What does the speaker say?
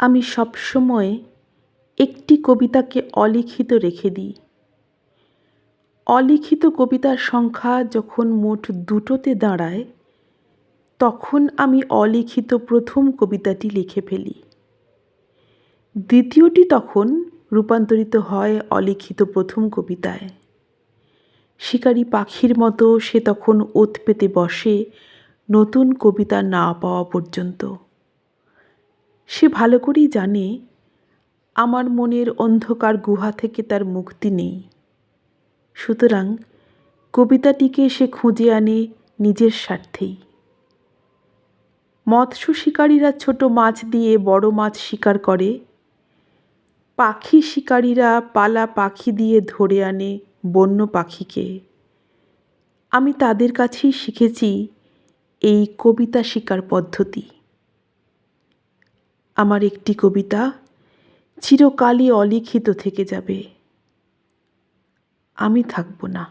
আমি সবসময় একটি কবিতাকে অলিখিত রেখে দিই। অলিখিত কবিতার সংখ্যা যখন মোট 2টোতে দাঁড়ায়, তখন আমি অলিখিত প্রথম কবিতাটি লিখে ফেলি। দ্বিতীয়টি তখন রূপান্তরিত হয় অলিখিত প্রথম কবিতায়। শিকারী পাখির মতো সে তখন ওত পেতে বসে নতুন কবিতা না পাওয়া পর্যন্ত। সে ভালো করেই জানে আমার মনের অন্ধকার গুহা থেকে তার মুক্তি নেই। সুতরাং কবিতাটিকে সে খুঁজে আনে নিজের স্বার্থেই। মৎস্য শিকারীরা ছোট মাছ দিয়ে বড় মাছ শিকার করে, পাখি শিকারীরা পালা পাখি দিয়ে ধরে আনে বন্য পাখিকে। আমি তাদের কাছেই শিখেছি এই কবিতা শিকার পদ্ধতি। আমার একটি কবিতা চিরকালই অলিখিত থেকে যাবে। আমি থাকব না।